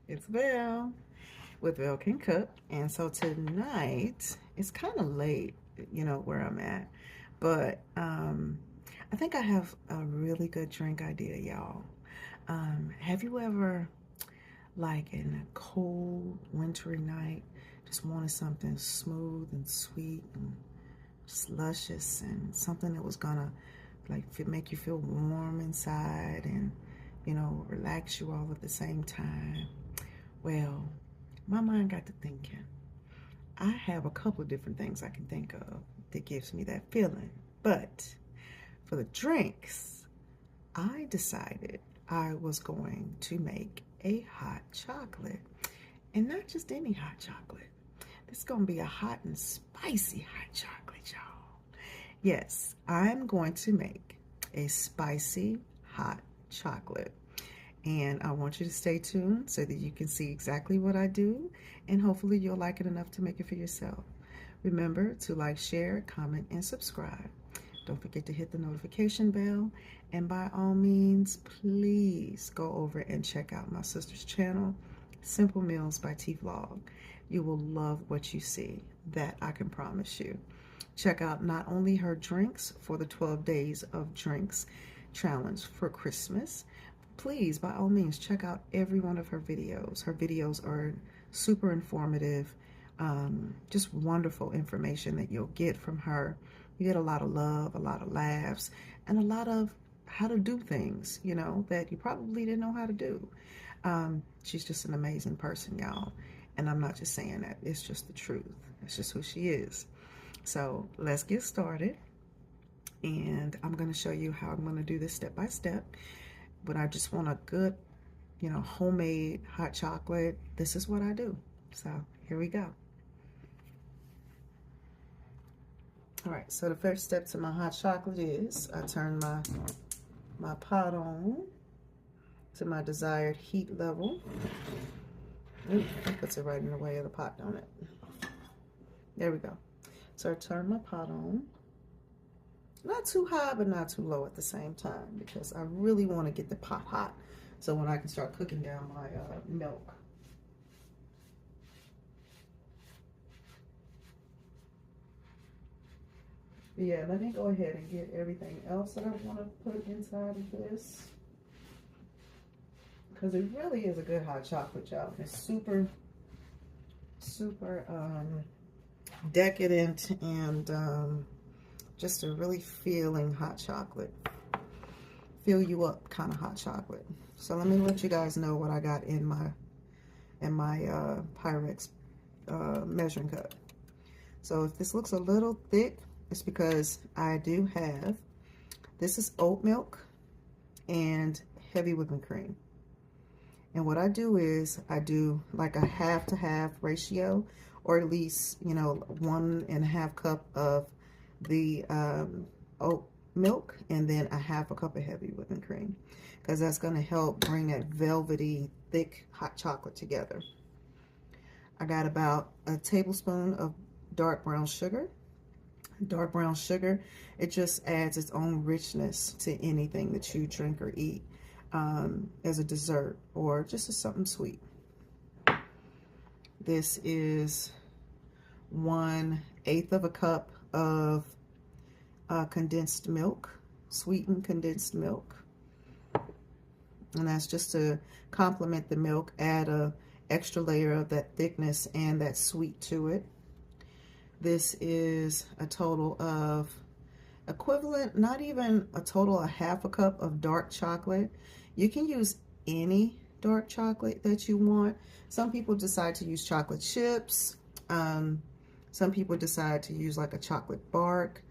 It's Val with Val Can Cook. And so tonight, it's kind of late, where I'm at. But I think I have a really good drink idea, y'all. Have you ever, like in a cold, wintry night, just wanted something smooth and sweet and just luscious and something that was gonna make you feel warm inside and, relax you all at the same time? Well, my mind got to thinking. I have a couple of different things I can think of that gives me that feeling. But for the drinks, I decided I was going to make a hot chocolate. And not just any hot chocolate. This is going to be a hot and spicy hot chocolate, y'all. Yes, I'm going to make a spicy hot chocolate. And I want you to stay tuned so that you can see exactly what I do, and hopefully you'll like it enough to make it for yourself. Remember to like, share, comment, and subscribe. Don't forget to hit the notification bell, and by all means, please go over and check out my sister's channel, Simple Meals by T Vlog. You will love what you see, that I can promise you. Check out not only her drinks for the 12 Days of Drinks challenge for Christmas. Please, by all means, check out every one of her videos. Her videos are super informative, just wonderful information that you'll get from her. You get a lot of love, a lot of laughs, and a lot of how to do things, that you probably didn't know how to do. She's just an amazing person, y'all. And I'm not just saying that. It's just the truth. It's just who she is. So let's get started. And I'm going to show you how I'm going to do this step by step. But I just want a good, homemade hot chocolate. This is what I do. So here we go. All right, so the first step to my hot chocolate is I turn my pot on to my desired heat level. Ooh, that puts it right in the way of the pot, don't it? There we go. So I turn my pot on. Not too high, but not too low at the same time, because I really want to get the pot hot so when I can start cooking down my milk. Yeah, let me go ahead and get everything else that I want to put inside of this, because it really is a good hot chocolate, y'all. It's super decadent and just a really feeling hot chocolate. Fill you up kind of hot chocolate. So let me let you guys know what I got in my Pyrex measuring cup. So if this looks a little thick, it's because I do have, this is oat milk and heavy whipping cream. And what I do is I do like a half to half ratio, or at least, 1.5 cup of the oat milk, and then a half a cup of heavy whipping cream, because that's going to help bring that velvety thick hot chocolate together. I got about a tablespoon of dark brown sugar. Dark brown sugar, it just adds its own richness to anything that you drink or eat, as a dessert or just as something sweet. This is 1/8 of a cup of condensed milk, sweetened condensed milk. And that's just to complement the milk, add a extra layer of that thickness and that sweet to it. This is a total of equivalent, not even a total, a half a cup of dark chocolate. You can use any dark chocolate that you want. Some people decide to use chocolate chips. Some people decide to use like a chocolate bark.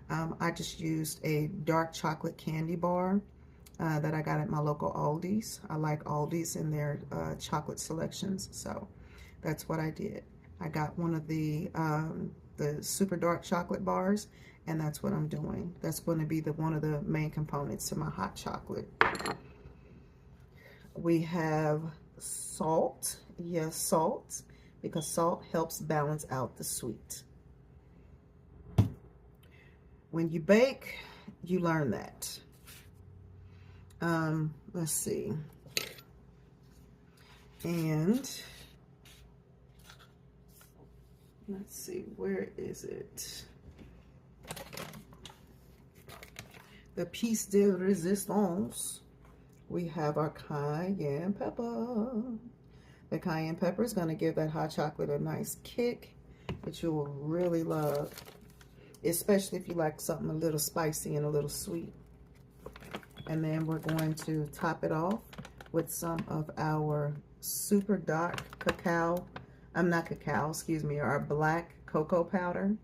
I just used a dark chocolate candy bar that I got at my local Aldi's. I like Aldi's in their chocolate selections, so that's what I did. I got one of the super dark chocolate bars, and that's what I'm doing. That's going to be one of the main components to my hot chocolate. We have salt. Yes, salt, because salt helps balance out the sweet. When you bake, you learn that. Let's see. And let's see, where is it? The piece de resistance. We have our cayenne pepper. The cayenne pepper is going to give that hot chocolate a nice kick that you will really love, especially if you like something a little spicy and a little sweet. And then we're going to top it off with some of our super dark cacao, excuse me, our black cocoa powder.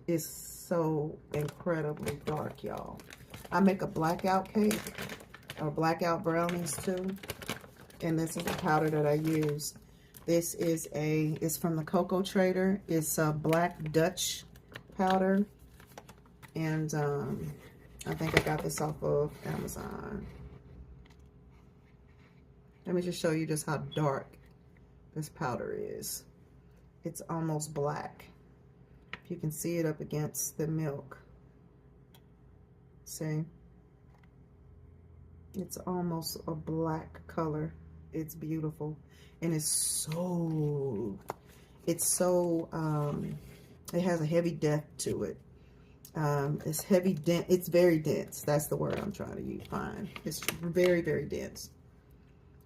It's so incredibly dark, y'all. I make a blackout cake or blackout brownies too. And this is the powder that I use. This is it's from the Cocoa Trader. It's a Black Dutch powder. And I think I got this off of Amazon. Let me just show you just how dark this powder is. It's almost black. If you can see it up against the milk. See? It's almost a black color. It's beautiful. And it has a heavy depth to it. It's heavy, dense. It's very dense. That's the word I'm trying to find. It's very, very dense.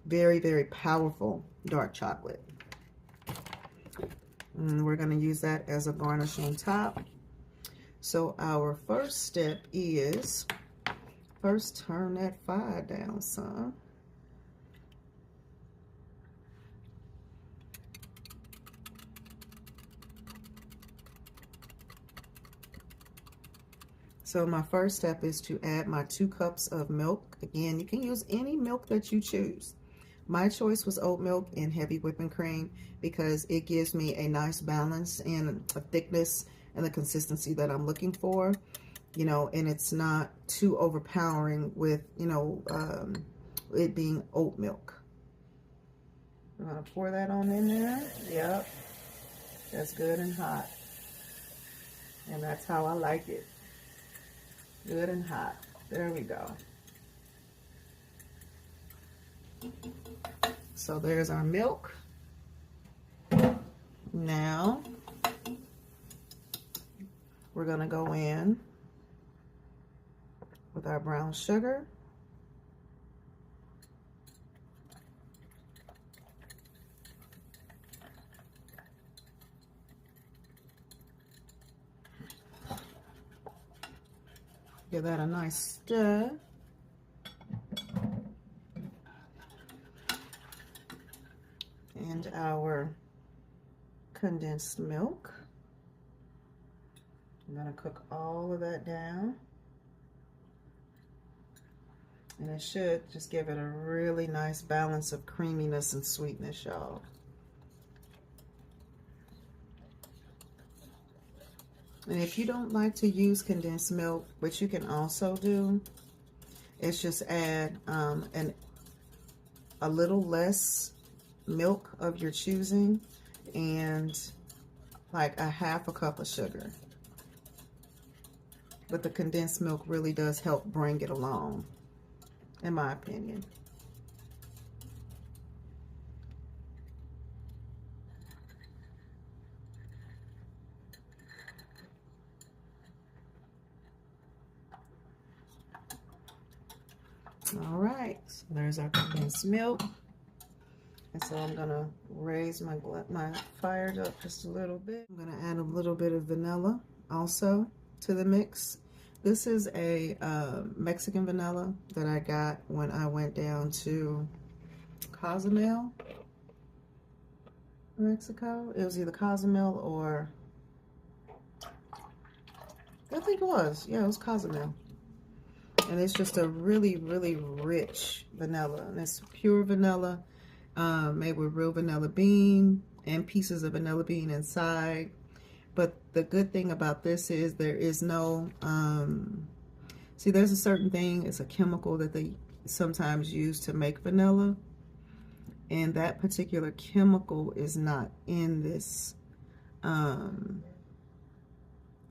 Very, very powerful dark chocolate. And we're going to use that as a garnish on top. So our first step is, first turn that fire down some. So my first step is to add my 2 cups of milk. Again, you can use any milk that you choose. My choice was oat milk and heavy whipping cream because it gives me a nice balance and a thickness and the consistency that I'm looking for, you know, and it's not too overpowering with, you know, it being oat milk. I'm gonna pour that on in there. Yep, that's good and hot. And that's how I like it. Good and hot. There we go. So there's our milk. Now we're gonna go in with our brown sugar. Give that a nice stir. And our condensed milk. I'm going to cook all of that down. And it should just give it a really nice balance of creaminess and sweetness, y'all. And if you don't like to use condensed milk, what you can also do is just add a little less milk of your choosing and like a half a cup of sugar. But the condensed milk really does help bring it along, in my opinion. All right, so there's our condensed milk. And so I'm gonna raise my fire up just a little bit. I'm gonna add a little bit of vanilla also to the mix. This is a Mexican vanilla that I got when I went down to Cozumel, Mexico. It was either Cozumel or, I think it was, yeah, it was Cozumel. And it's just a really, really rich vanilla. And it's pure vanilla, made with real vanilla bean and pieces of vanilla bean inside. But the good thing about this is there is no, see, there's a certain thing, it's a chemical that they sometimes use to make vanilla. And that particular chemical is not in this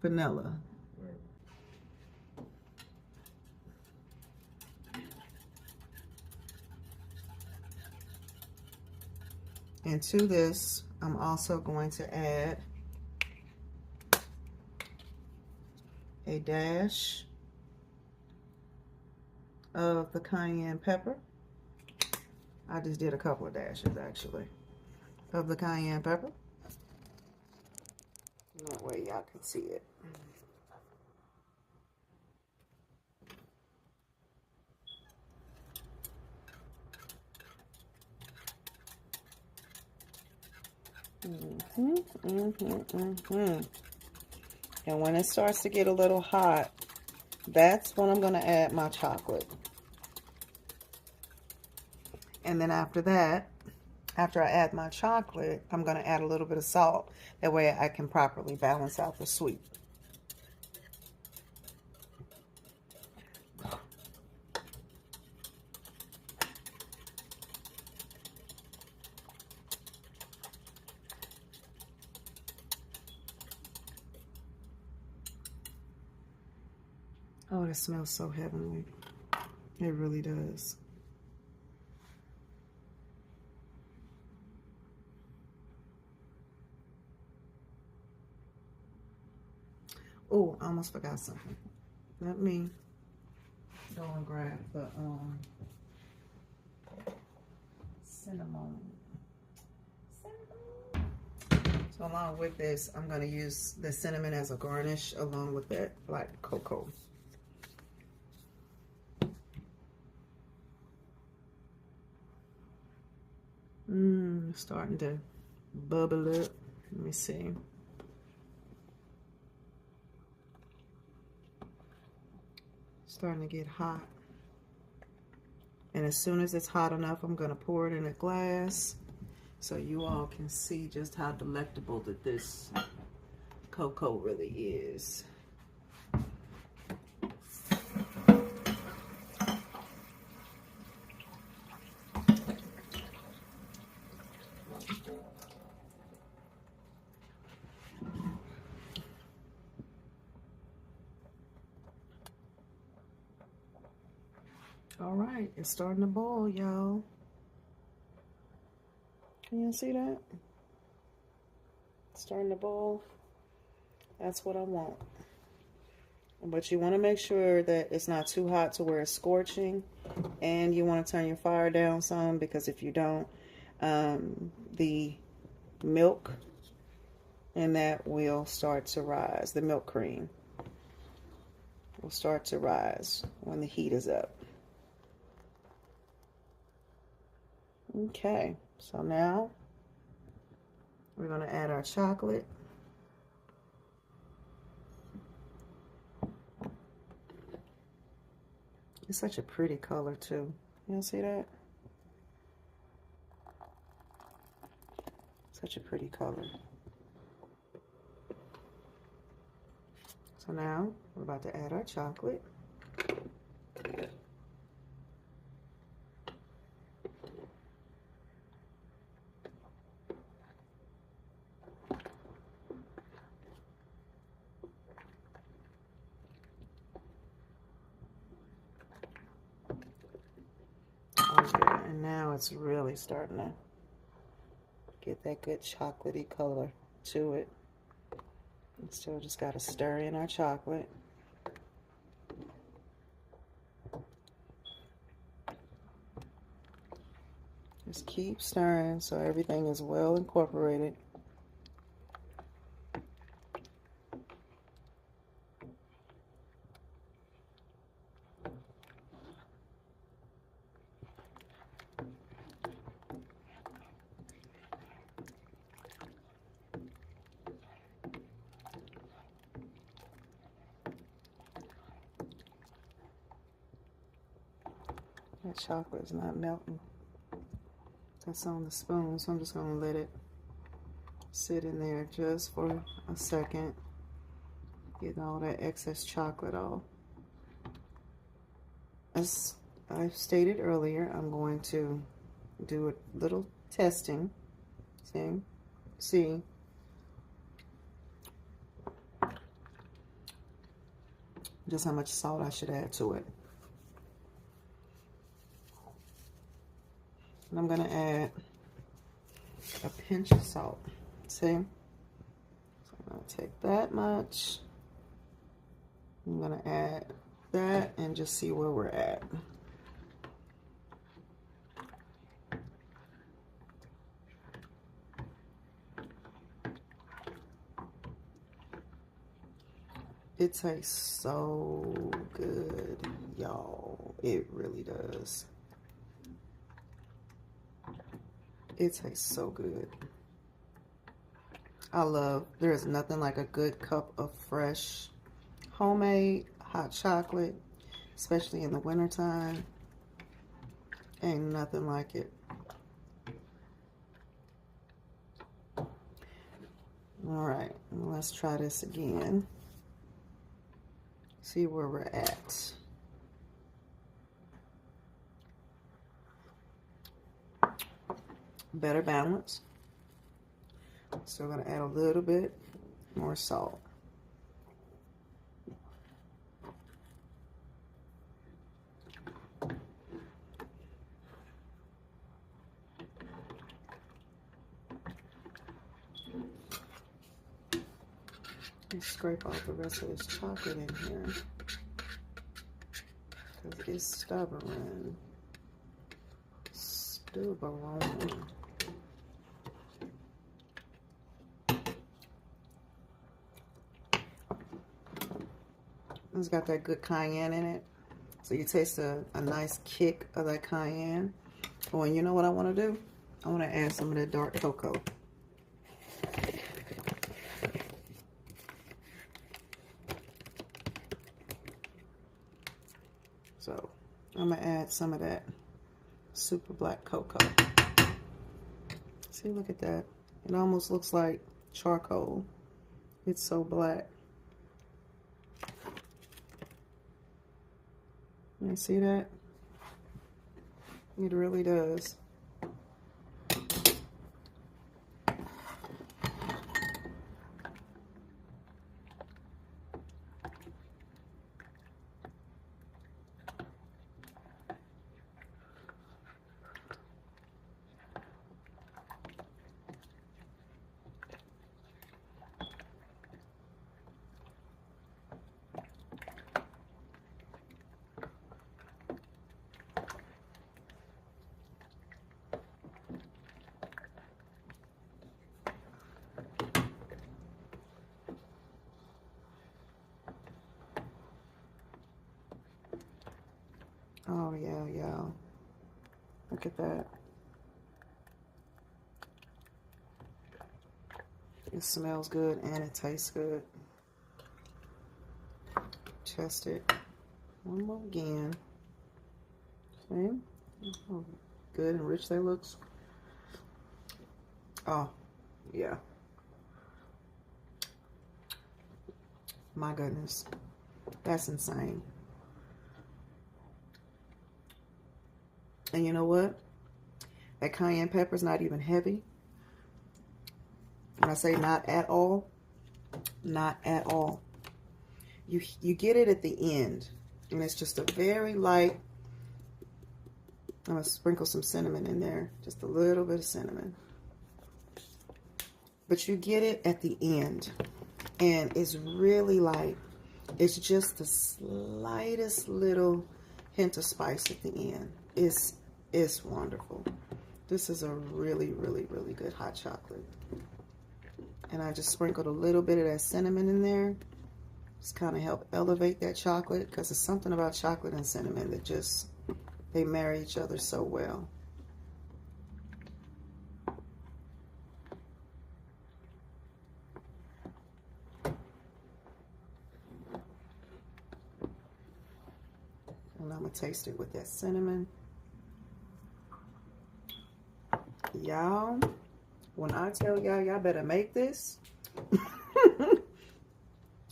vanilla. And to this, I'm also going to add a dash of the cayenne pepper. I just did a couple of dashes actually of the cayenne pepper. That way y'all can see it. And when it starts to get a little hot, that's when I'm going to add my chocolate. And then after that, after I add my chocolate, I'm going to add a little bit of salt. That way I can properly balance out the sweet. Oh, it smells so heavenly. It really does. Oh, I almost forgot something. Let me go and grab the cinnamon. So along with this, I'm going to use the cinnamon as a garnish along with that black cocoa. Starting to bubble up. Let me see. Starting to get hot. And as soon as it's hot enough, I'm going to pour it in a glass so you all can see just how delectable that this cocoa really is. All right, it's starting to boil, y'all. Can you see that? It's starting to boil. That's what I want. But you want to make sure that it's not too hot to where it's scorching, and you want to turn your fire down some, because if you don't, the milk and that will start to rise. The milk cream will start to rise when the heat is up. Okay, so now we're going to add our chocolate. It's such a pretty color too. You see that? Such a pretty color. So now we're about to add our chocolate. Okay, and now it's really starting to get that good chocolatey color to it. And still just got to stir in our chocolate. Just keep stirring so everything is well incorporated. That chocolate is not melting. That's on the spoon, so I'm just going to let it sit in there just for a second. Get all that excess chocolate off. As I stated earlier, I'm going to do a little testing. See just how much salt I should add to it. And I'm going to add a pinch of salt. See? So I'm going to take that much. I'm going to add that and just see where we're at. It tastes so good, y'all. It really does. It tastes so good. There is nothing like a good cup of fresh, homemade hot chocolate, especially in the wintertime. Ain't nothing like it. All right, let's try this again. See where we're at. Better balance. So I'm going to add a little bit more salt. And scrape off the rest of this chocolate in here, because it's stubborn. It's got that good cayenne in it, so you taste a nice kick of that cayenne. Oh, and you know what I want to do? I want to add some of that dark cocoa. So I'm going to add some of that super black cocoa. See, look at that. It almost looks like charcoal. It's so black. You see that? It really does. Oh, yeah, yeah. Look at that. It smells good and it tastes good. Test it one more again. See? Oh, good and rich that looks. Oh, yeah. My goodness. That's insane. And you know what? That cayenne pepper is not even heavy. When I say not at all, not at all. You get it at the end, and it's just a very light. I'm gonna sprinkle some cinnamon in there, just a little bit of cinnamon. But you get it at the end, and it's really light. It's just the slightest little hint of spice at the end. It's wonderful. This is a really, really, really good hot chocolate. And I just sprinkled a little bit of that cinnamon in there. Just kind of help elevate that chocolate, because there's something about chocolate and cinnamon that just, they marry each other so well. And I'm going to taste it with that cinnamon. Y'all, when I tell y'all better make this,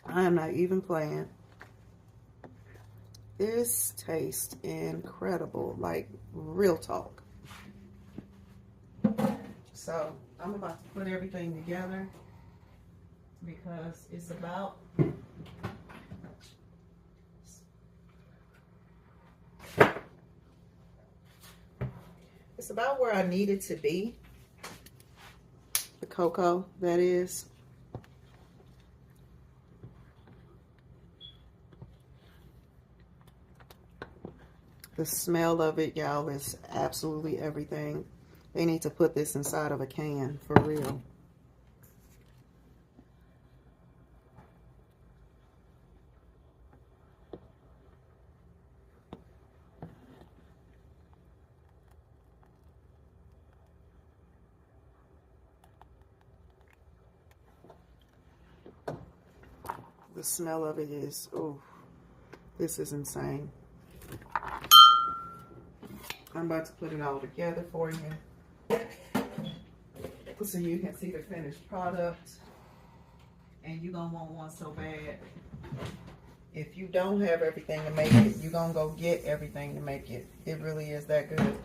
I am not even playing. This tastes incredible, like real talk. So I'm about to put everything together, because it's about where I need it to be. The cocoa, that is. The smell of it, y'all, is absolutely everything. They need to put this inside of a can, for real. The smell of it is, oh, this is insane. I'm about to put it all together for you so you can see the finished product. And you're gonna want one so bad. If you don't have everything to make it, you're gonna go get everything to make it. It really is that good.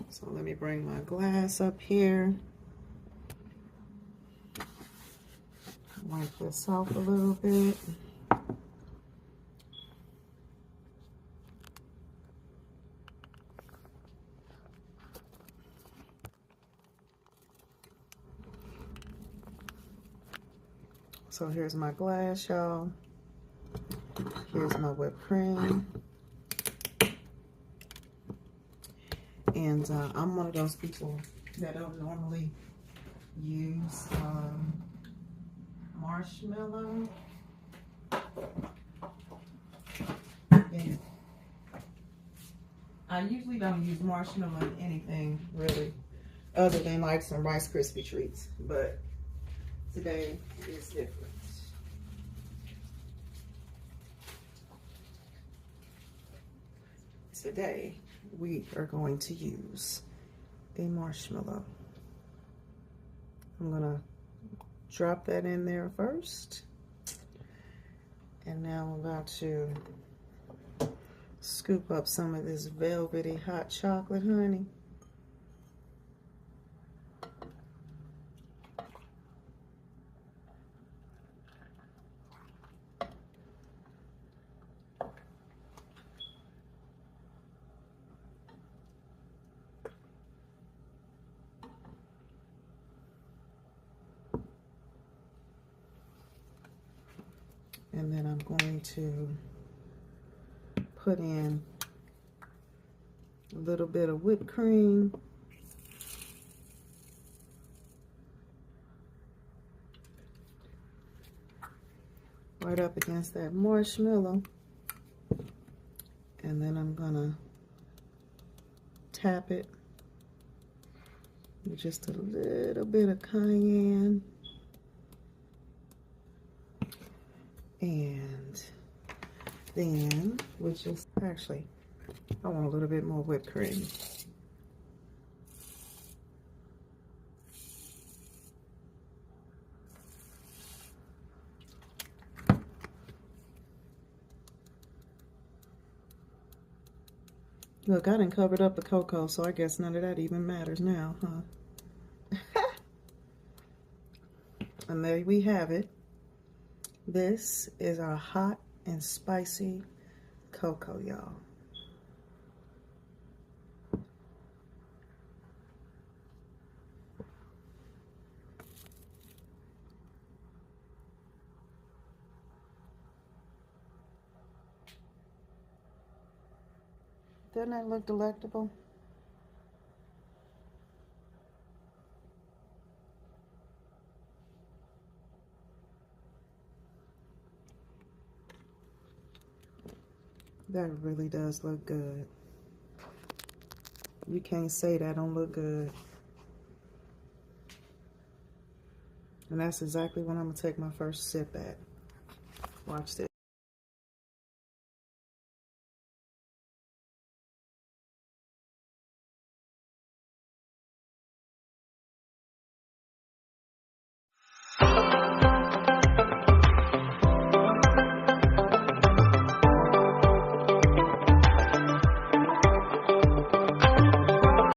So let me bring my glass up here. Wipe this off a little bit. So here's my glass, y'all. Here's my whipped cream. And I'm one of those people that don't normally use marshmallow. And I usually don't use marshmallow in anything, really, other than like some Rice Krispie treats. But today is different. Today, we are going to use a marshmallow. I'm gonna drop that in there first. And now I'm about to scoop up some of this velvety hot chocolate, honey. And then I'm going to put in a little bit of whipped cream. Right up against that marshmallow. And then I'm gonna tap it with just a little bit of cayenne. And then we'll just, actually, I want a little bit more whipped cream. Look, I done covered up the cocoa, so I guess none of that even matters now, huh? And there we have it. This is our hot and spicy cocoa, y'all. Doesn't that look delectable? That really does look good. You can't say that don't look good. And that's exactly what I'm gonna take my first sip at. Watch this.